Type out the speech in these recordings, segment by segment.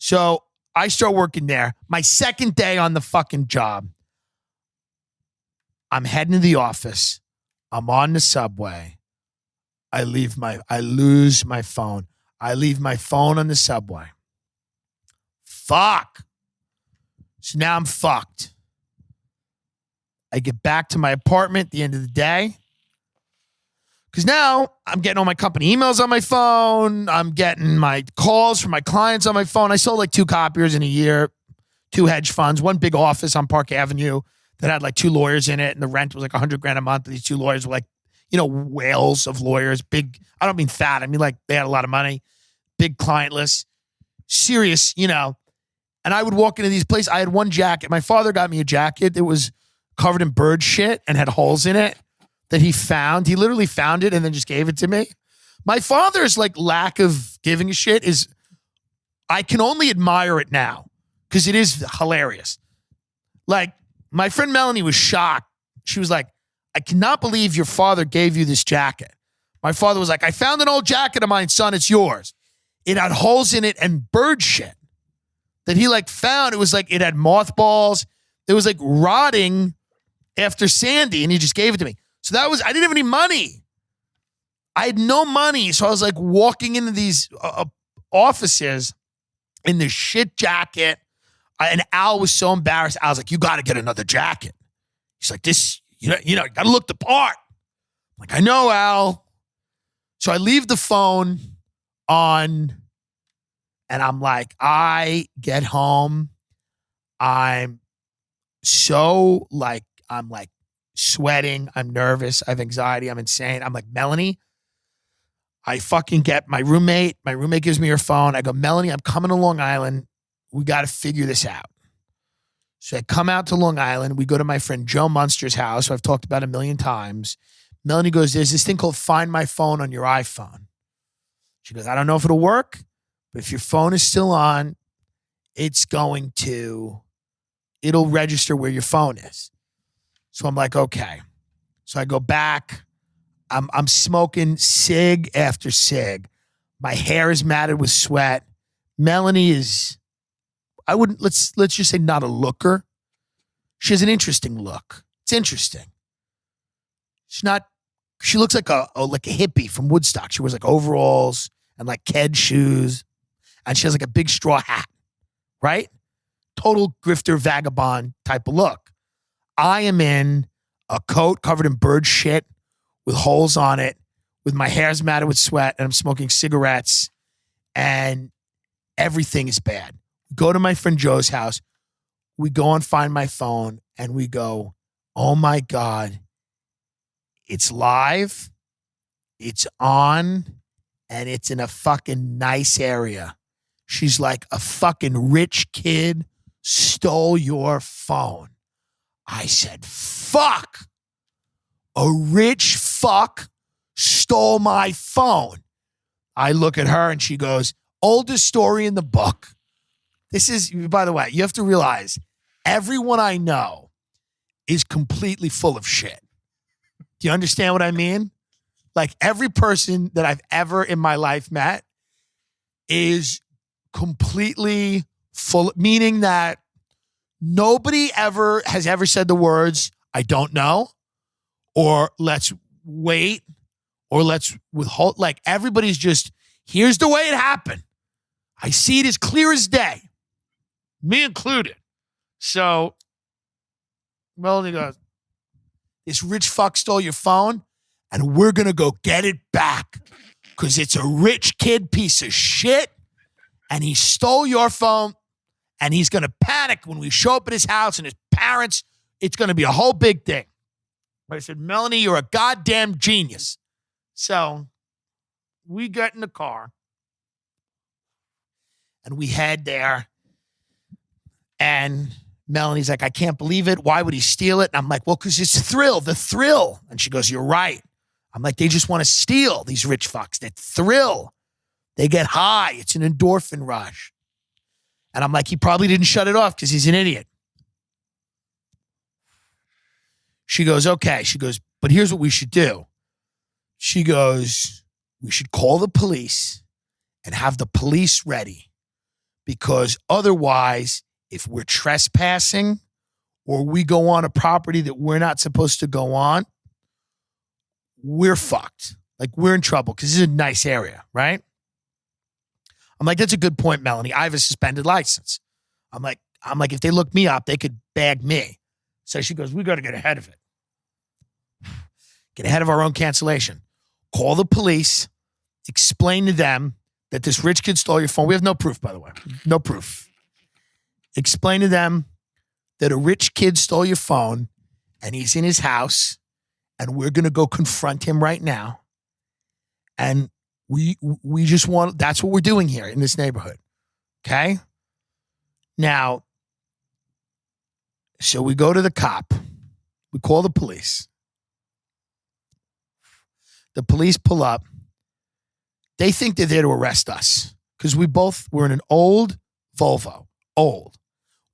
So I start working there. My second day on the fucking job, I'm heading to the office. I'm on the subway. I lose my phone. I leave my phone on the subway. Fuck. So now I'm fucked. I get back to my apartment at the end of the day. Because now I'm getting all my company emails on my phone. I'm getting my calls from my clients on my phone. I sold like 2 copiers in a year, 2 hedge funds, 1 big office on Park Avenue that had like 2 lawyers in it. And the rent was like $100,000 a month. And these 2 lawyers were like, whales of lawyers. Big, I don't mean fat. I mean like they had a lot of money. Big client list. Serious, And I would walk into these places. I had one jacket. My father got me a jacket that was covered in bird shit and had holes in it that he found. He literally found it and then just gave it to me. My father's like lack of giving a shit is, I can only admire it now because it is hilarious. Like my friend Melanie was shocked. She was like, I cannot believe your father gave you this jacket. My father was like, I found an old jacket of mine, son. It's yours. It had holes in it and bird shit that he like found. It was like, it had mothballs. It was like rotting after Sandy, and he just gave it to me. So I didn't have any money. I had no money. So I was like walking into these offices in this shit jacket. And Al was so embarrassed. I was like, you got to get another jacket. He's like, this, you got to look the part. I'm like, I know, Al. So I leave the phone on and I'm like, I get home. I'm sweating. I'm nervous. I have anxiety. I'm insane. I'm like, Melanie, I fucking get my roommate. My roommate gives me her phone. I go, Melanie, I'm coming to Long Island. We got to figure this out. So I come out to Long Island. We go to my friend Joe Munster's house, who I've talked about 1,000,000 times. Melanie goes, there's this thing called Find My Phone on your iPhone. She goes, I don't know if it'll work, but if your phone is still on, it'll register where your phone is. So I'm like, okay. So I go back. I'm smoking cig after cig. My hair is matted with sweat. Melanie is, let's just say not a looker. She has an interesting look. It's interesting. She looks like a hippie from Woodstock. She wears like overalls and like Ked shoes. And she has like a big straw hat, right? Total grifter vagabond type of look. I am in a coat covered in bird shit with holes on it, with my hair's matted with sweat, and I'm smoking cigarettes, and everything is bad. Go to my friend Joe's house. We go and Find My Phone, and we go, oh my God, it's live, it's on, and it's in a fucking nice area. She's like, a fucking rich kid stole your phone. I said, fuck. A rich fuck stole my phone. I look at her and she goes, oldest story in the book. This is, by the way, you have to realize everyone I know is completely full of shit. Do you understand what I mean? Like every person that I've ever in my life met is completely full, meaning that nobody has ever said the words, I don't know, or let's wait, or let's withhold. Like everybody's just, here's the way it happened. I see it as clear as day, me included. So Melanie goes, this rich fuck stole your phone and we're going to go get it back because it's a rich kid piece of shit and he stole your phone and he's going to panic when we show up at his house and his parents. It's going to be a whole big thing. But I said, Melanie, you're a goddamn genius. So we get in the car and we head there. And Melanie's like, I can't believe it. Why would he steal it? And I'm like, well, because it's the thrill. And she goes, you're right. I'm like, they just want to steal, these rich fucks. That thrill. They get high. It's an endorphin rush. And I'm like, he probably didn't shut it off because he's an idiot. She goes, okay. She goes, but here's what we should do. She goes, we should call the police and have the police ready because otherwise, if we're trespassing or we go on a property that we're not supposed to go on, we're fucked. Like, we're in trouble because this is a nice area, right? I'm like, that's a good point, Melanie. I have a suspended license. I'm like, if they look me up, they could bag me. So she goes, we got to get ahead of it. Get ahead of our own cancellation. Call the police. Explain to them that this rich kid stole your phone. We have no proof, by the way. No proof. Explain to them that a rich kid stole your phone and he's in his house and we're going to go confront him right now. And we just want, that's what we're doing here in this neighborhood. Okay? Now, so we go to the cop. We call the police. The police pull up. They think they're there to arrest us because we're in an old Volvo. Old.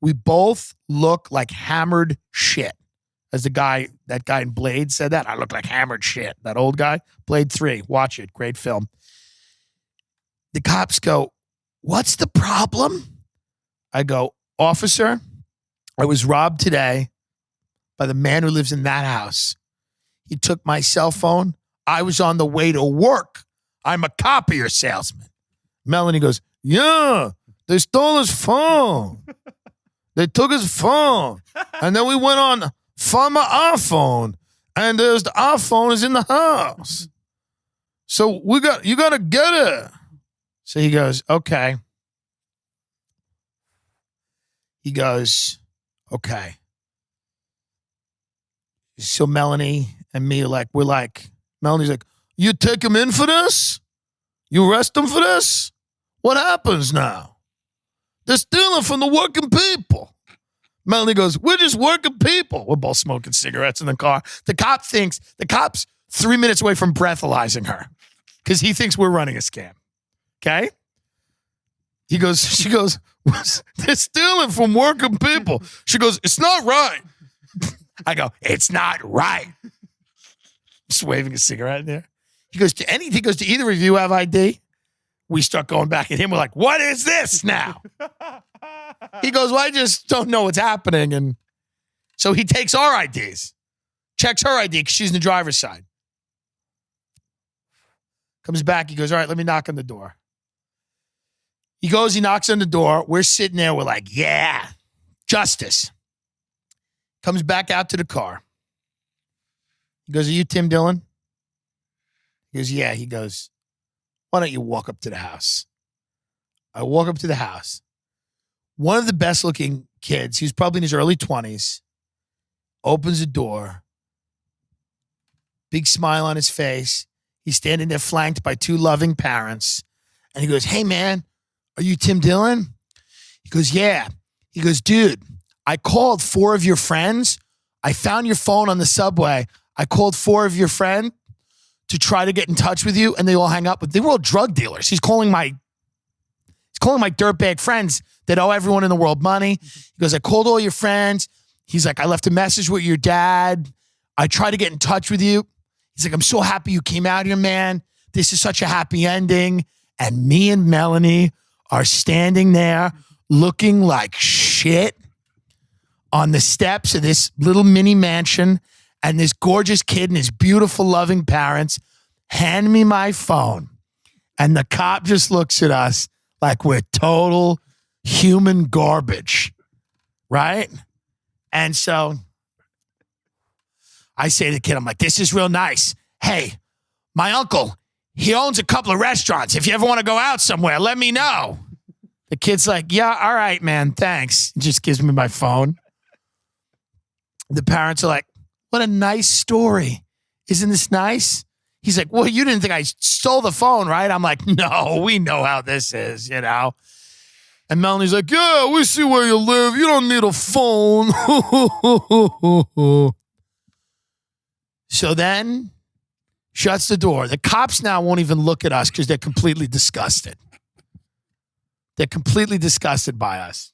We both look like hammered shit. As that guy in Blade said that, I look like hammered shit. That old guy, Blade 3. Watch it. Great film. The cops go, what's the problem? I go, officer, I was robbed today by the man who lives in that house. He took my cell phone. I was on the way to work. I'm a copier salesman. Melanie goes, yeah, they stole his phone. They took his phone. And then we went on, found my iPhone. And the iPhone is in the house. So you got to get it. So he goes, okay. He goes, okay. So Melanie and me we're like, Melanie's like, you take him in for this? You arrest him for this? What happens now? They're stealing from the working people. Melanie goes, we're just working people. We're both smoking cigarettes in the car. The cop's 3 minutes away from breathalyzing her because he thinks we're running a scam. Okay? She goes, they're stealing from working people. She goes, it's not right. I go, it's not right. Just waving a cigarette in there. He goes, to either of you have ID? We start going back at him. We're like, what is this now? He goes, well, I just don't know what's happening. And so he takes our IDs, checks her ID because she's in the driver's side. Comes back. He goes, all right, let me knock on the door. He goes, he knocks on the door. We're sitting there. We're like, yeah, justice. Comes back out to the car. He goes, are you Tim Dillon? He goes, yeah. He goes, why don't you walk up to the house? I walk up to the house. One of the best looking kids, he was probably in his early 20s, opens the door. Big smile on his face. He's standing there flanked by two loving parents. And he goes, hey, man, are you Tim Dillon? He goes, yeah. He goes, dude, I called 4 of your friends. I found your phone on the subway. I called 4 of your friends to try to get in touch with you, and they all hang up. But they were all drug dealers. He's calling my dirtbag friends that owe everyone in the world money. He goes, I called all your friends. He's like, I left a message with your dad. I tried to get in touch with you. He's like, I'm so happy you came out here, man. This is such a happy ending. And me and Melanie are standing there looking like shit on the steps of this little mini mansion, and this gorgeous kid and his beautiful, loving parents hand me my phone. And the cop just looks at us like we're total human garbage, right? And so I say to the kid, I'm like, this is real nice. Hey, my uncle, he owns a couple of restaurants. If you ever want to go out somewhere, let me know. The kid's like, yeah, all right, man, thanks. He just gives me my phone. The parents are like, what a nice story. Isn't this nice? He's like, well, you didn't think I stole the phone, right? I'm like, no, we know how this is, you know? And Melanie's like, yeah, we see where you live. You don't need a phone. So then shuts the door. The cops now won't even look at us because they're completely disgusted. They're completely disgusted by us.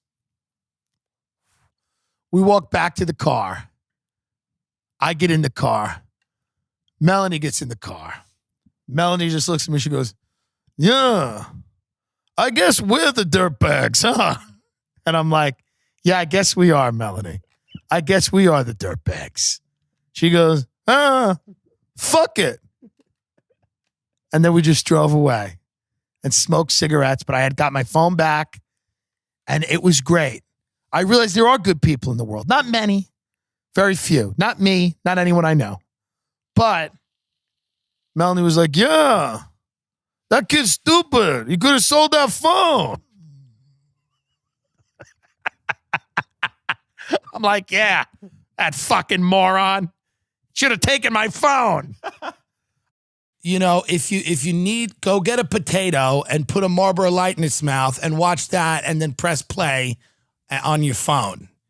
We walk back to the car. I get in the car. Melanie gets in the car. Melanie just looks at me. She goes, yeah, I guess we're the dirtbags, huh? And I'm like, yeah, I guess we are, Melanie. I guess we are the dirtbags. She goes, fuck it. And then we just drove away and smoked cigarettes, but I had got my phone back and it was great. I realized there are good people in the world. Not many, very few. Not me, not anyone I know. But Melanie was like, yeah, that kid's stupid. He could have sold that phone. I'm like, yeah, that fucking moron. Should have taken my phone. You know, if you need, go get a potato and put a Marlboro Light in its mouth and watch that and then press play on your phone.